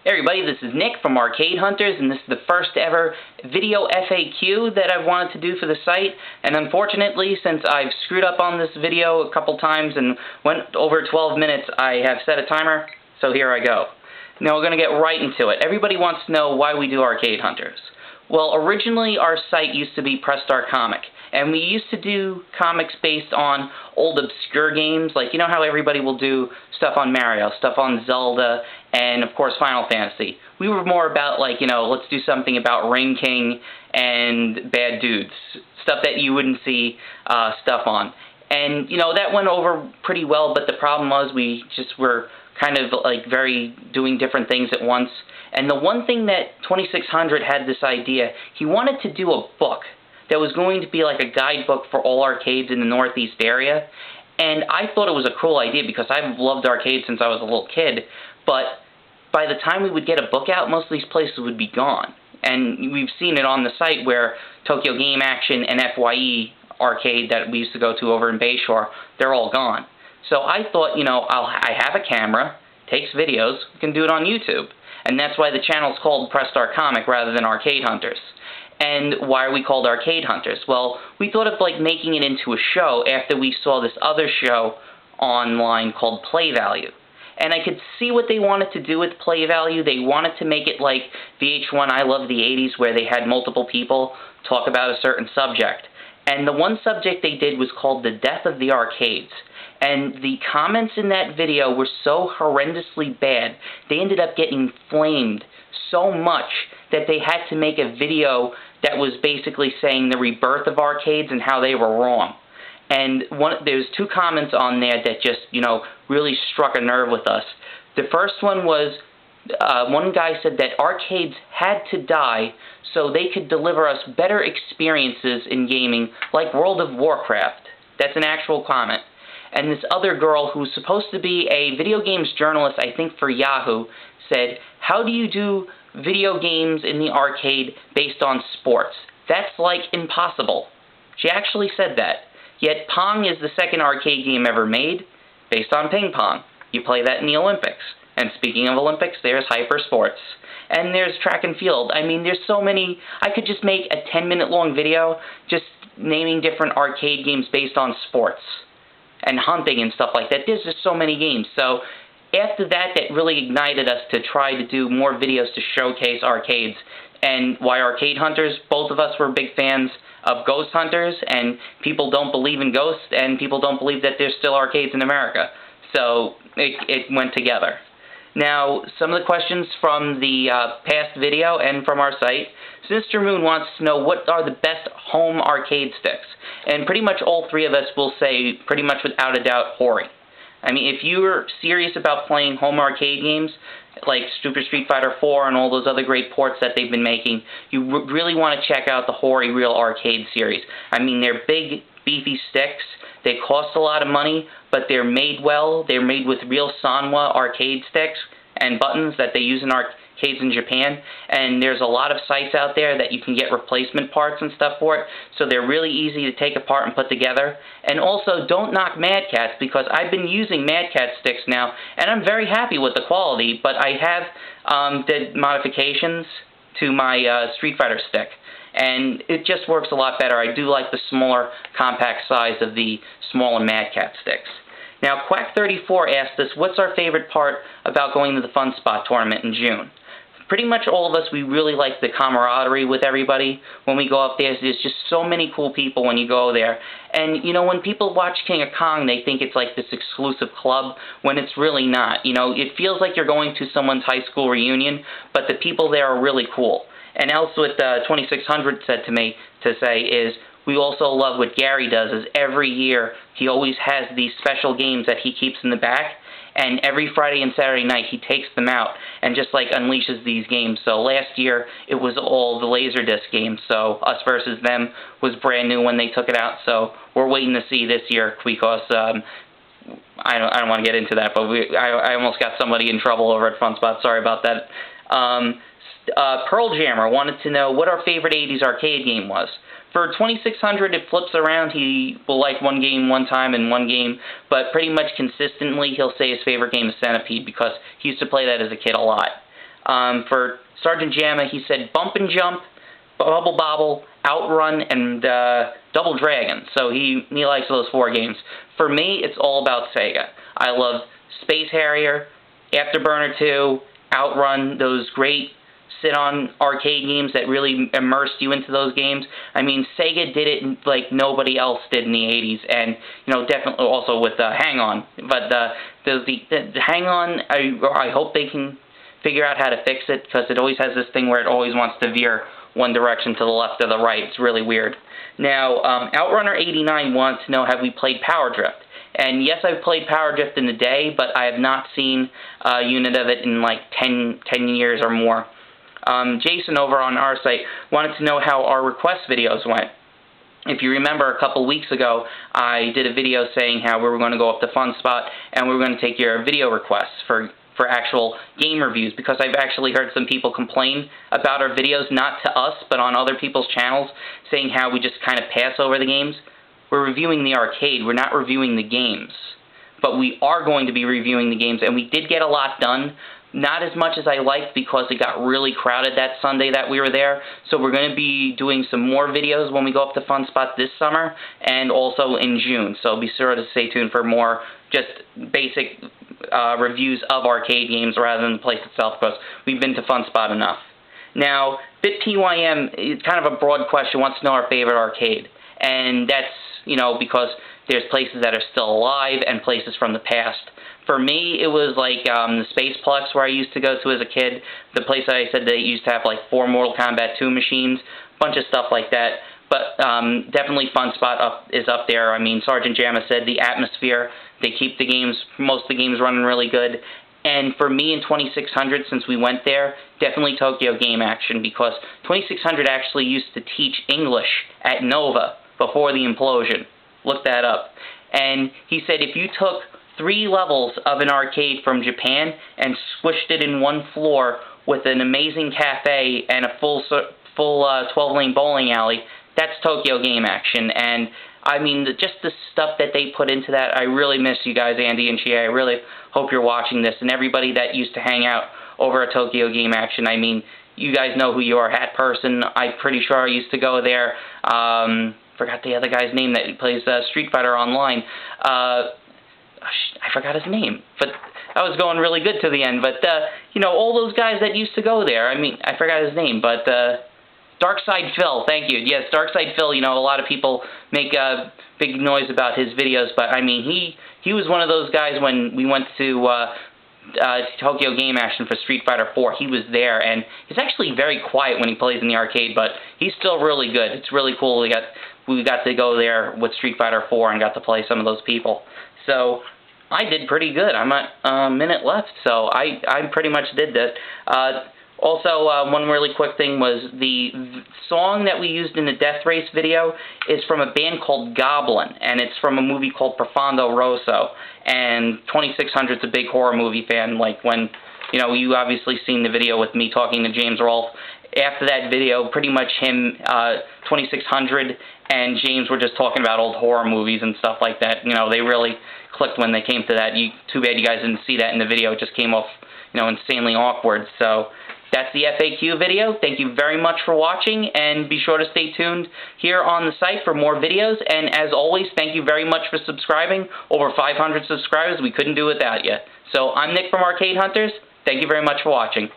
Hey everybody, this is Nick from Arcade Hunters, and this is the first ever video FAQ that I've wanted to do for the site. And unfortunately, since I've screwed up on this video a couple times and went over 12 minutes, I have set a timer, so here I go. Now we're going to get right into it. Everybody wants to know why we do Arcade Hunters. Well, originally our site used to be Press Start Comic, and we used to do comics based on old obscure games, like you know how everybody will do stuff on Mario, stuff on Zelda, and of course Final Fantasy. We were more about like, you know, let's do something about Rain King and Bad Dudes, stuff that you wouldn't see stuff on. And, you know, that went over pretty well, but the problem was we just were kind of like doing different things at once. And the one thing that 2600 had this idea, he wanted to do a book that was going to be like a guidebook for all arcades in the Northeast area. And I thought it was a cool idea because I've loved arcades since I was a little kid, but by the time we would get a book out, most of these places would be gone. And we've seen it on the site where Tokyo Game Action and FYE arcade that we used to go to over in Bayshore, they're all gone. So I thought, you know, I have a camera, takes videos, we can do it on YouTube. And that's why the channel's called Press Start Comic rather than Arcade Hunters. And why are we called Arcade Hunters? Well, we thought of like making it into a show after we saw this other show online called Play Value. And I could see what they wanted to do with Play Value. They wanted to make it like VH1 I Love the 80s, where they had multiple people talk about a certain subject. And the one subject they did was called The Death of the Arcades. And the comments in that video were so horrendously bad, they ended up getting flamed so much that they had to make a video that was basically saying the rebirth of arcades and how they were wrong. And there's two comments on there that just, you know, really struck a nerve with us. The first one was, one guy said that arcades had to die so they could deliver us better experiences in gaming, like World of Warcraft. That's an actual comment. And this other girl, who's supposed to be a video games journalist, I think for Yahoo, said, "How do you do video games in the arcade based on sports? That's like impossible." She actually said that. Yet Pong is the second arcade game ever made based on ping pong. You play that in the Olympics. And speaking of Olympics, there's Hyper Sports. And there's track and field. I mean, there's so many. I could just make a 10-minute long video just naming different arcade games based on sports and hunting and stuff like that. There's just so many games. So after that, that really ignited us to try to do more videos to showcase arcades. And why Arcade Hunters? Both of us were big fans of Ghost Hunters, and people don't believe in ghosts, and people don't believe that there's still arcades in America. So it went together. Now, some of the questions from the past video and from our site, Sinister Moon wants to know what are the best home arcade sticks. And pretty much all three of us will say, pretty much without a doubt, Hori. I mean, if you're serious about playing home arcade games, like Super Street Fighter 4 and all those other great ports that they've been making, you really want to check out the Hori Real Arcade series. I mean, they're big, beefy sticks. They cost a lot of money, but they're made well. They're made with real Sanwa arcade sticks and buttons that they use in arcades in Japan. And there's a lot of sites out there that you can get replacement parts and stuff for it. So they're really easy to take apart and put together. And also, don't knock Mad Catz, because I've been using Mad Catz sticks now, and I'm very happy with the quality, but I have did modifications to my Street Fighter stick. And it just works a lot better. I do like the smaller, compact size of the smaller Mad Catz sticks. Now, Quack34 asked us, what's our favorite part about going to the Fun Spot tournament in June? Pretty much all of us, we really like the camaraderie with everybody. When we go up there, there's just so many cool people when you go there. And, you know, when people watch King of Kong, they think it's like this exclusive club, when it's really not. You know, it feels like you're going to someone's high school reunion, but the people there are really cool. And else what 2600 said to me to say is, we also love what Gary does, is every year he always has these special games that he keeps in the back, and every Friday and Saturday night he takes them out and just like unleashes these games. So last year it was all the Laserdisc games, so Us Versus Them was brand new when they took it out, so we're waiting to see this year because I don't want to get into that, but I almost got somebody in trouble over at Fun Spot, sorry about that. Pearl Jammer wanted to know what our favorite 80s arcade game was. For 2600, it flips around. He will like one game one time and one game, but pretty much consistently he'll say his favorite game is Centipede because he used to play that as a kid a lot. For Sergeant Jamma, he said Bump and Jump, Bubble Bobble, Outrun, and Double Dragon. So he likes those 4 games. For me, it's all about Sega. I love Space Harrier, Afterburner 2, Outrun, those great sit-on arcade games that really immersed you into those games. I mean, Sega did it like nobody else did in the 80s, and, you know, definitely also with Hang-On. But the Hang-On, I hope they can figure out how to fix it, because it always has this thing where it always wants to veer one direction to the left or the right. It's really weird. Now, Outrunner89 wants to know, have we played Power Drift? And yes, I've played Power Drift in the day, but I have not seen a unit of it in like 10 years or more. Jason over on our site wanted to know how our request videos went. If you remember, a couple weeks ago, I did a video saying how we were going to go up to Fun Spot and we were going to take your video requests for actual game reviews, because I've actually heard some people complain about our videos, not to us, but on other people's channels, saying how we just kind of pass over the games. We're reviewing the arcade, we're not reviewing the games. But we are going to be reviewing the games, and we did get a lot done. Not as much as I liked, because it got really crowded that Sunday that we were there. So we're going to be doing some more videos when we go up to Fun Spot this summer, and also in June. So be sure to stay tuned for more just basic reviews of arcade games rather than the place itself, because we've been to Fun Spot enough. Now, BitPYM, it's kind of a broad question, wants to know our favorite arcade. And that's, you know, because there's places that are still alive and places from the past. For me, it was like the Spaceplex where I used to go to as a kid. The place that I said they used to have like 4 Mortal Kombat 2 machines, bunch of stuff like that. But definitely Fun Spot is up there. I mean, Sergeant Jamma said the atmosphere, they keep the games, most of the games running really good. And for me in 2600, since we went there, definitely Tokyo Game Action, because 2600 actually used to teach English at Nova before the implosion. Look that up. And he said if you took 3 levels of an arcade from Japan and squished it in one floor with an amazing cafe and a full 12-lane bowling alley, that's Tokyo Game Action. And I mean, just the stuff that they put into that, I really miss you guys, Andy and Chie. I really hope you're watching this, and everybody that used to hang out over at Tokyo Game Action. I mean, you guys know who you are, Hat Person. I'm pretty sure I used to go there. Forgot the other guy's name that plays Street Fighter Online. I forgot his name, but I was going really good to the end. But, you know, all those guys that used to go there, I mean, I forgot his name, but Darkside Phil, thank you. Yes, Darkside Phil, you know, a lot of people make a big noise about his videos, but, I mean, he was one of those guys when we went to Tokyo Game Action for Street Fighter 4. He was there, and he's actually very quiet when he plays in the arcade, but he's still really good. It's really cool. We got to go there with Street Fighter 4 and got to play some of those people. So I did pretty good. I'm at a minute left, so I pretty much did this. Also, one really quick thing was the song that we used in the Death Race video is from a band called Goblin, and it's from a movie called Profondo Rosso. And 2600's a big horror movie fan. Like when, you know, you obviously seen the video with me talking to James Rolfe. After that video, pretty much him, 2600 and James were just talking about old horror movies and stuff like that. You know, they really clicked when they came to that. Too bad you guys didn't see that in the video. It just came off, you know, insanely awkward. So that's the FAQ video. Thank you very much for watching, and be sure to stay tuned here on the site for more videos. And as always, thank you very much for subscribing. Over 500 subscribers. We couldn't do it without you. So I'm Nick from Arcade Hunters. Thank you very much for watching.